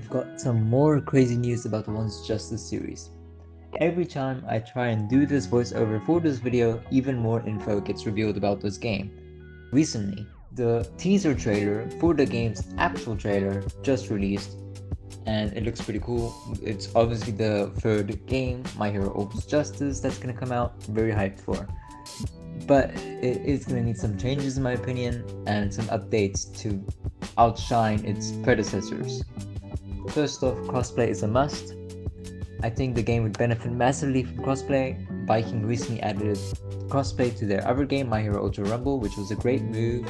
we've got some more crazy news about the Once Justice series. Every time I try and do this voiceover for this video, even more info gets revealed about this game. Recently, the teaser trailer for the game's actual trailer just released, and it looks pretty cool. It's obviously the third game, MHAAJ Justice, that's gonna come out. Very hyped for. But it is gonna need some changes in my opinion, and some updates to outshine its predecessors. First off, crossplay is a must. I think the game would benefit massively from crossplay. Viking recently added crossplay to their other game, My Hero Ultra Rumble, which was a great move.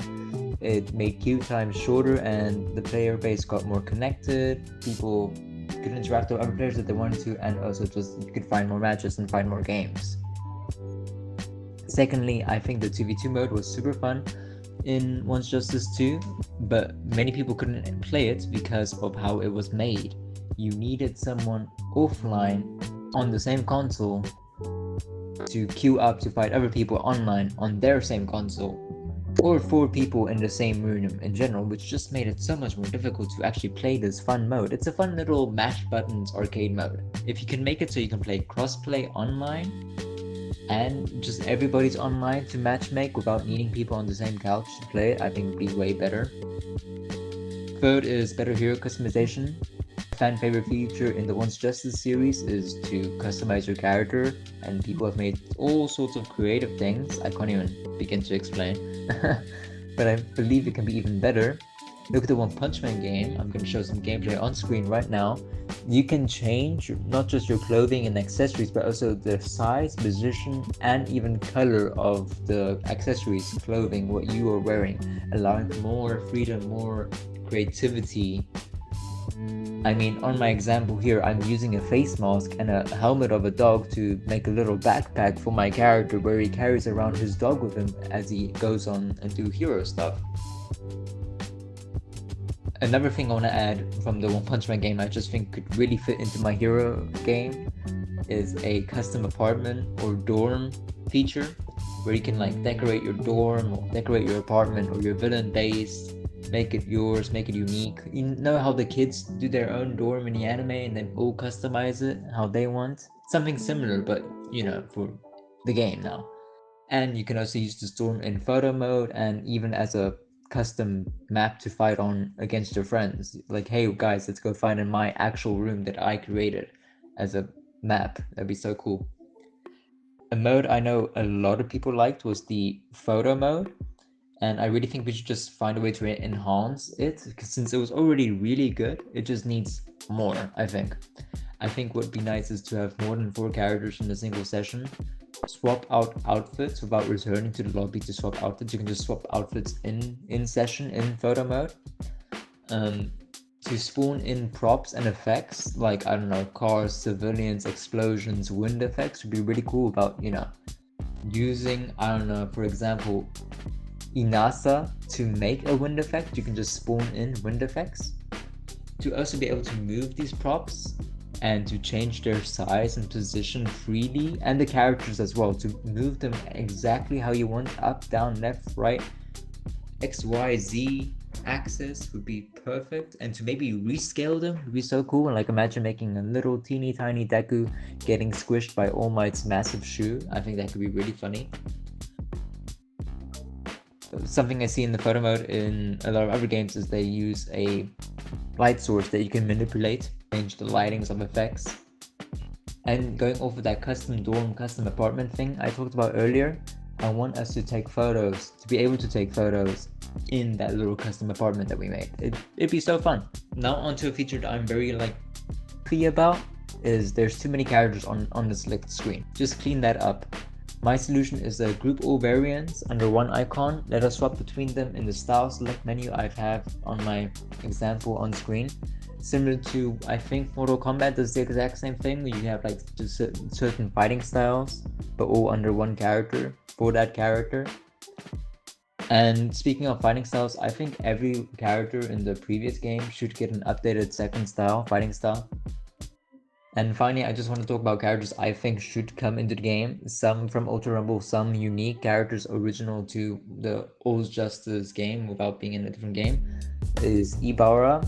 It made queue times shorter and the player base got more connected. People could interact with other players if they wanted to, and also just you could find more matches and find more games. Secondly, I think the 2v2 mode was super fun in Once Justice 2, but many people couldn't play it because of how it was made. You needed someone offline on the same console to queue up to fight other people online on their same console, or 4 people in the same room in general, which just made it so much more difficult to actually play this fun mode. It's a fun little mash buttons arcade mode. If you can make it so you can play crossplay online, and just everybody's online to matchmake without needing people on the same couch to play it, I think would be way better. Third is better hero customization. Fan favorite feature in the Once Justice series is to customize your character, and people have made all sorts of creative things I can't even begin to explain. But I believe it can be even better. Look at the One Punch Man game. I'm going to show some gameplay on screen right now. You can change not just your clothing and accessories, but also the size, position, and even color of the accessories, clothing, what you are wearing, allowing for more freedom, more creativity. I mean, on my example here, I'm using a face mask and a helmet of a dog to make a little backpack for my character where he carries around his dog with him as he goes on and do hero stuff. Another thing I want to add from the One Punch Man game I just think could really fit into my hero game is a custom apartment or dorm feature where you can like decorate your dorm or decorate your apartment or your villain base, make it yours, make it unique. You know how the kids do their own dorm in the anime and then all customize it how they want? Something similar, but you know, for the game now. And you can also use this dorm in photo mode and even as a custom map to fight on against your friends. Like, hey guys, let's go fight in my actual room that I created as a map. That'd be so cool. A mode I know a lot of people liked was the photo mode, and I really think we should just find a way to enhance it, because since it was already really good, it just needs more. I think what would be nice is to have more than 4 characters in a single session. Swap out outfits without returning to the lobby to swap outfits. You can just swap outfits in session in photo mode. To spawn in props and effects like, I don't know, cars, civilians, explosions, wind effects would be really cool. About, you know, using, I don't know, for example, Inasa to make a wind effect. You can just spawn in wind effects. To also be able to move these props and to change their size and position freely, and the characters as well, to move them exactly how you want, up, down, left, right, X, Y, Z axis would be perfect. And to maybe rescale them would be so cool. And like, imagine making a little teeny tiny Deku getting squished by All Might's massive shoe. I think that could be really funny. Something I see in the photo mode in a lot of other games is they use a light source that you can manipulate, change the lightings of effects. And going off of that custom dorm, custom apartment thing I talked about earlier, I want us to take photos, to be able to take photos in that little custom apartment that we made. It'd be so fun. Now onto a feature that I'm very happy about, is there's too many characters on the select screen. Just clean that up. My solution is to group all variants under one icon. Let us swap between them in the style select menu I have on my example on screen. Similar to, I think, Mortal Kombat does the exact same thing, where you have like just certain fighting styles, but all under one character for that character. And speaking of fighting styles, I think every character in the previous game should get an updated second style, fighting style. And finally, I just want to talk about characters I think should come into the game. Some from Ultra Rumble, some unique characters original to the Old Justice game without being in a different game, is Ibarra,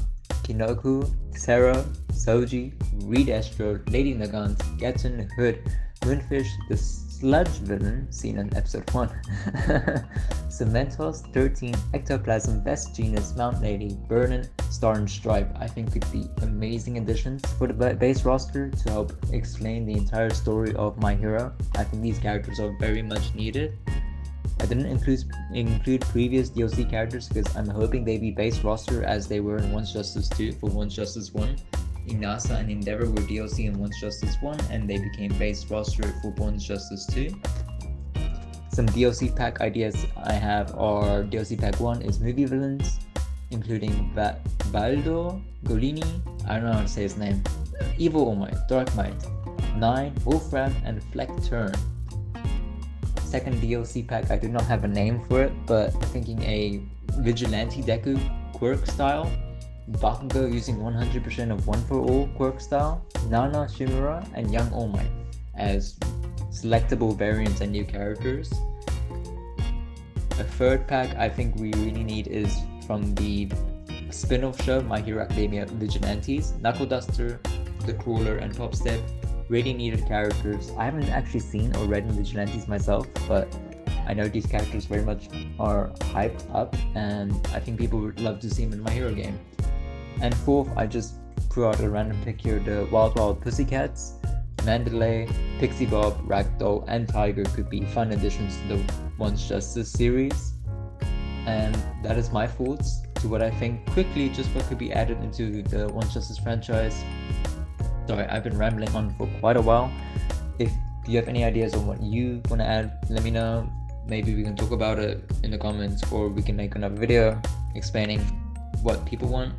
Kinoku, Sarah, Soji, Reed Astro, Lady Nagant, Gatten, Hood, Moonfish, the sludge villain seen in episode 1, Cementos, 13, Ectoplasm, Best Genius, Mount Lady, Burnin, Star and Stripe I think could be amazing additions for the base roster to help explain the entire story of My Hero. I think these characters are very much needed. I didn't include previous DLC characters because I'm hoping they be base roster as they were in Once Justice 2 for Once Justice 1. Inasa and Endeavor were DLC in Once Justice 1 and they became base roster for Once Justice 2. Some DLC pack ideas I have are DLC pack 1 is movie villains, including Baldo, Golini, I don't know how to say his name, Evil All Might, Dark Might, 9, Wolfram, and Fleck Turn. Second DLC pack, I do not have a name for it, but thinking a Vigilante Deku quirk style, Bakugo using 100% of One for All quirk style, Nana, Shimura, and Young All Might as selectable variants and new characters. A third pack I think we really need is from the spin-off show My Hero Academia Vigilantes, Knuckle Duster, The Crawler, and Pop Step. Really needed characters. I haven't actually seen or read in Vigilantes myself, but I know these characters very much are hyped up and I think people would love to see them in My Hero game. And fourth, I just threw out a random pick here, the Wild Wild Pussycats, Mandalay, Pixie Bob, Ragdoll, and Tiger could be fun additions to the Once Justice series. And that is my thoughts to what I think quickly just what could be added into the Once Justice franchise. Sorry, I've been rambling on for quite a while. If you have any ideas on what you want to add, let me know. Maybe we can talk about it in the comments, or we can make another video explaining what people want.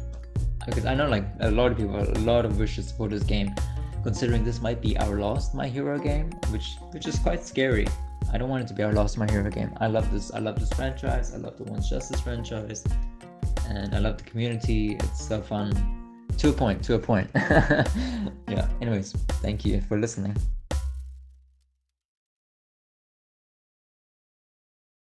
Because I know like a lot of people have a lot of wishes for this game, considering this might be our last My Hero game, which is quite scary. I don't want it to be our last My Hero game. I love this franchise. I love the Once Justice franchise, and I love the community. It's so fun. To a point. Yeah, anyways, thank you for listening.